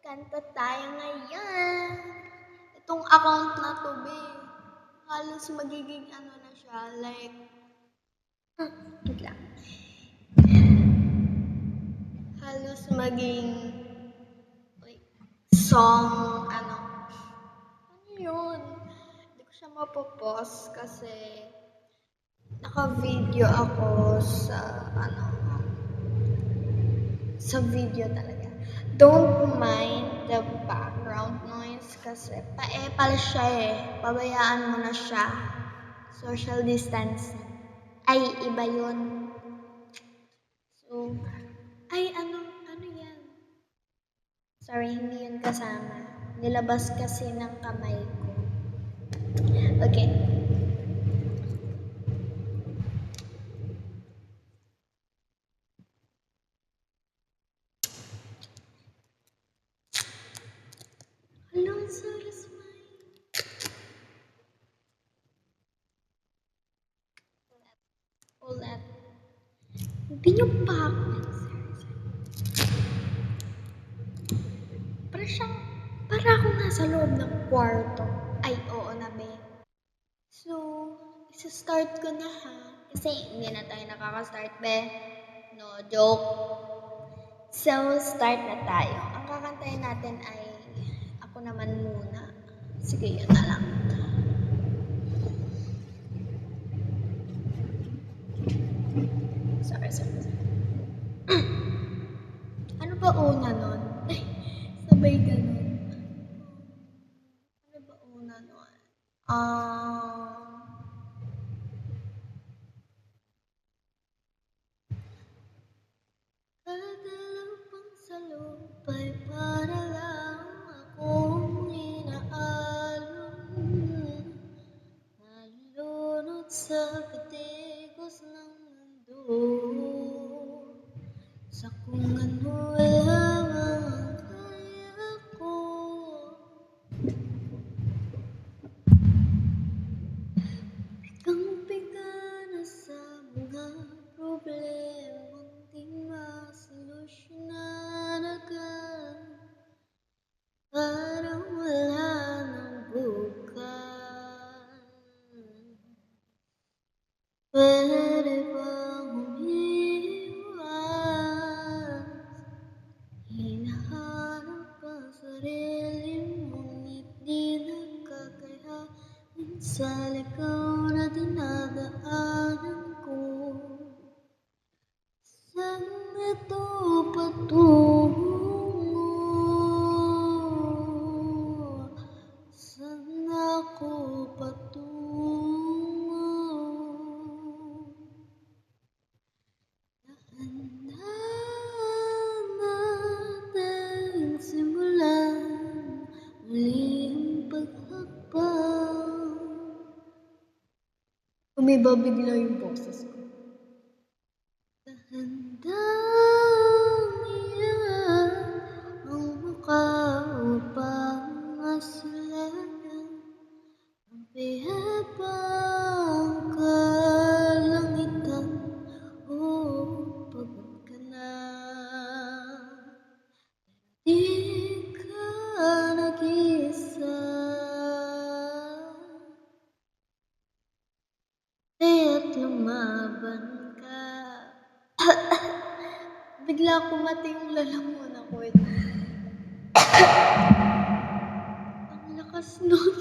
Kanta tayo ngayon. Itong account na to, be. Halos magiging ano na siya, like, wait lang. Halos maging, wait, song, ano yun? Hindi ko siya mapopost kasi naka-video ako sa video talaga. Don't mind the background noise kasi paepal siya eh. Pabayaan mo na siya. Social distancing. Ay, iba yun. So, ay, ano yan? Sorry, hindi yun kasama. Nilabas kasi ng kamay ko. Okay. Hello, sorry, smile. Ulit. Hindi nyo pa ako. Para akong nasa loob ng kwarto. Ay, oo na, be. So, isa-start ko na ha. Kasi hindi na tayo nakaka-start, be. No joke. So, start na tayo. Ang kakantayin natin ay Ako Naman Muna. Sige, yun na lang. Sorry. Ano ba una nun? Ay, sabay ganun. Ano ba una nun? Kadalapang sa lupa'y para lang akong inaalon. Nalulunod sa katikos ng mundo. Sa kung ano lamang kaya ko. Pigang-piga na sa mga problemang di masolusyonan agad. Parang wala nang bukas. Pwede bang umiwas? Hinahanap ang sarili mo, ngunit di nakakayanin sa ligaw na dinadaanan ko. Saan ito patungo? Saan ako patungo? Dahan-dahan nating simulan muli ang paghakbang. Umiba bigla yung boses ko. Dahan-dahan iyan ang mukha upang masulayan ang pihapang kalangitan. Oh, pagod ka na, di ka nag-iisa. Kaya't lumaban ka. Bigla kumati yung lalamunan ko. Ang lakas nun.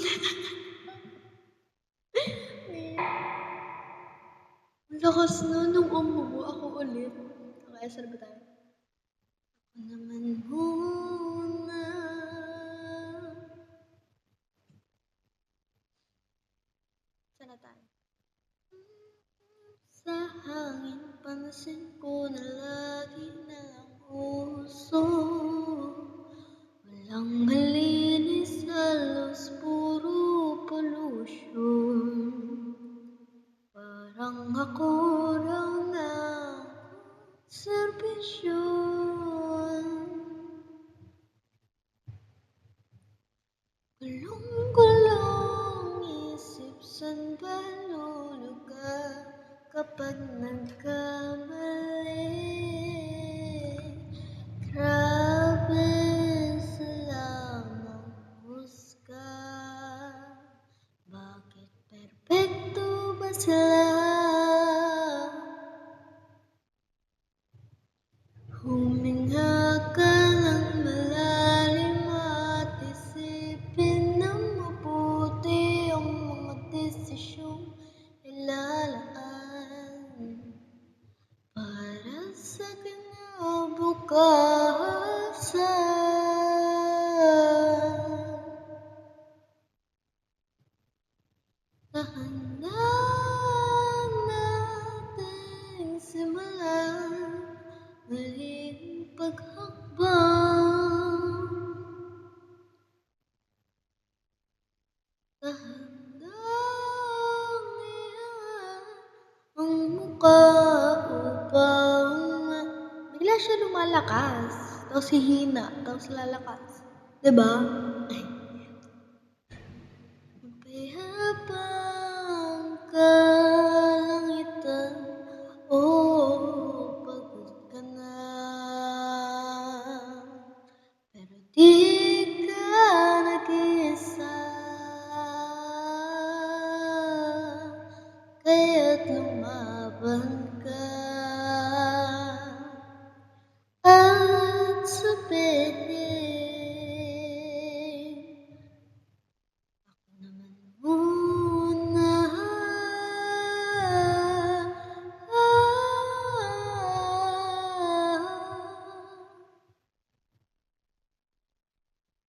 Ang lakas nun nung umubo ako ulit. Okay, sarap tayo. Ako naman muna. Sana tayo. Sa hangin, pansin ko na lagi na lang uso. Walang malinis, halos puro pollution. Parang ako raw na serbisyon. Gulong-gulong isip, saan ba lulugar kapag nagkamali? Grabe sa Huminga ka ng malalim at isipin ng mabuti ang mga desisyong ilalaan para sa kinabukasan. Dahan-dahan nating simulan muling paghakbang. Dahan-dahan iyan ang muka upang bigla siya lumalakas, tapos hihina, tapos lalakas. Diba? Magpayabang kalangitan, pagod ka na. Pero di ka nag-iisa, kaya't lumaban ka. At sabihin, ako naman muna.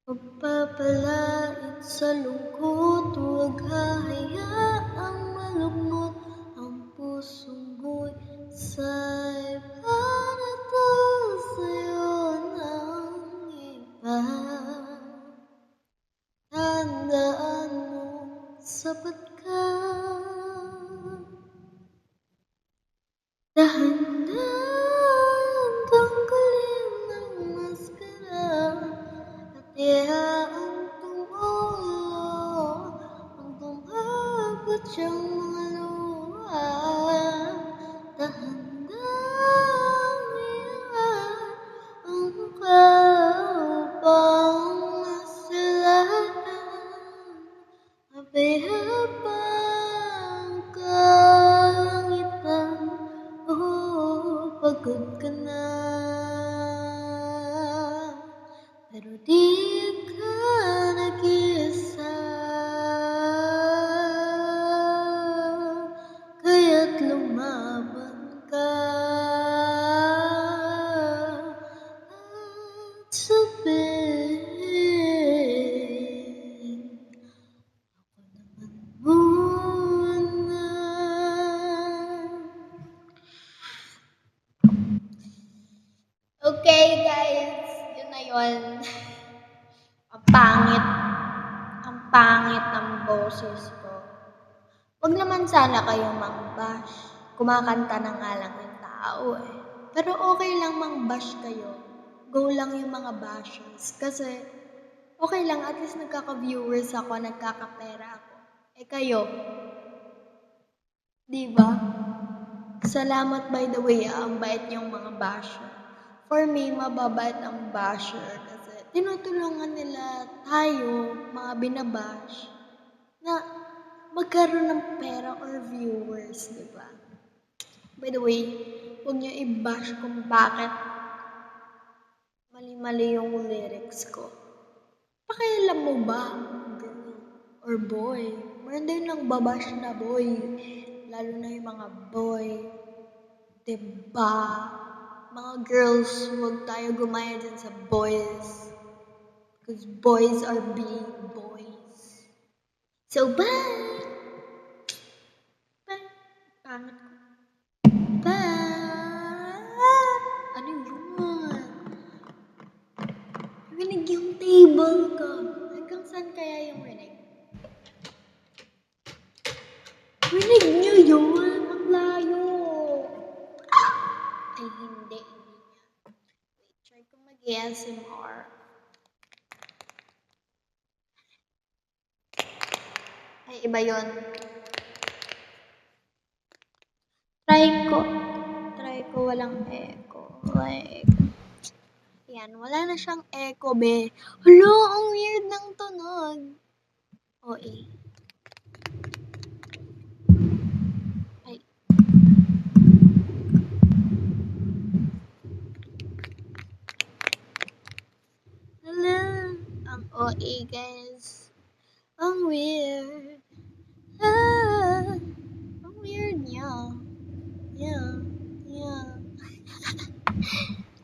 Magpapalait sa lungkot, huwag hahayaang malugmot ang puso mo'y sa'y panatag sa'yo ng iba. Tandaan mo, sapat ka. Dahan-dahan tanggalin ang maskara at ihaang tumulo hanggang abot siyang mga luha. Dahan-dahan ihaan ang mukha upang masilayan. Mapayabang kalangitan, pagod ka na. Pero di ka nag-iisa, kaya't lumaban ka. At sabihin, ako naman muna. Okay guys, yun na yun. Ang pangit ng boses ko. Wag naman sana kayong mang-bash. Kumakanta na nga lang yung tao eh. Pero okay lang mang-bash kayo. Go lang yung mga bashers. Kasi okay lang, at least nagkaka-viewers ako, nagkakapera ako. Eh kayo, diba? Salamat by the way, ang bait niyong mga basher. For me, mababait ang basher kasi tinutulungan nila tayo, mga binabash, na magkaroon ng pera or viewers, di ba? By the way, huwag niyo i-bash kung bakit mali-mali yung lyrics ko. Pakialam mo ba, girl or boy? Meron din lang babash na boy, lalo na yung mga boy. Diba? Mga girls, huwag tayo gumaya dyan sa boys. Because boys are being boys. So, bye! Bye! Pangit ko. Bye! Ano yun? Rinig yung table ko. Hanggang saan kaya yung rinig? Rinig nyo yun! Ang layo! Ay, hindi niya. Wait, try ko mag-ASMR. Ay, iba yun. Try ko walang echo. Like, yan, wala na siyang echo, be. Hala, ang weird ng tunog. O, Ay. guys. Ang weird. Ah, ang weird niya. Yeah.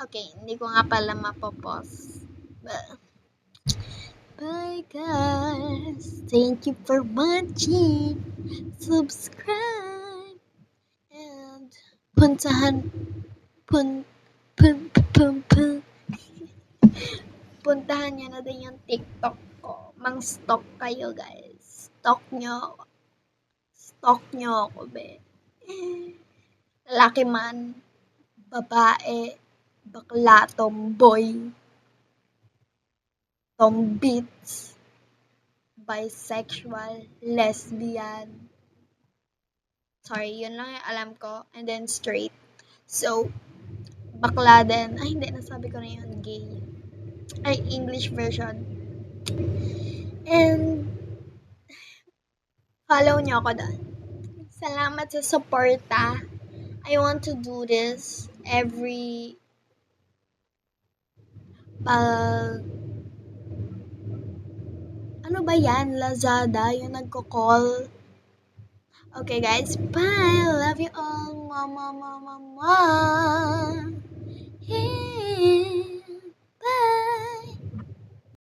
Okay, hindi ko nga pala mapopause. Bye guys. Thank you for watching. Subscribe. And puntahan puntahan nyo na din yung TikTok ko. Mang-stalk kayo guys. Stalk nyo ako, be. Lalaki man, babae, bakla, tomboy, tombits, bisexual, lesbian. Sorry, yun lang yung alam ko. And then straight. So, bakla din. Ay, hindi. Nasabi ko na yun. Gay. Ay, English version. And, follow nyo ako doon. Salamat sa suporta. I want to do this every ano ba yan? Lazada, yung nagko-call. Okay guys, bye! Love you all. Mama. Bye!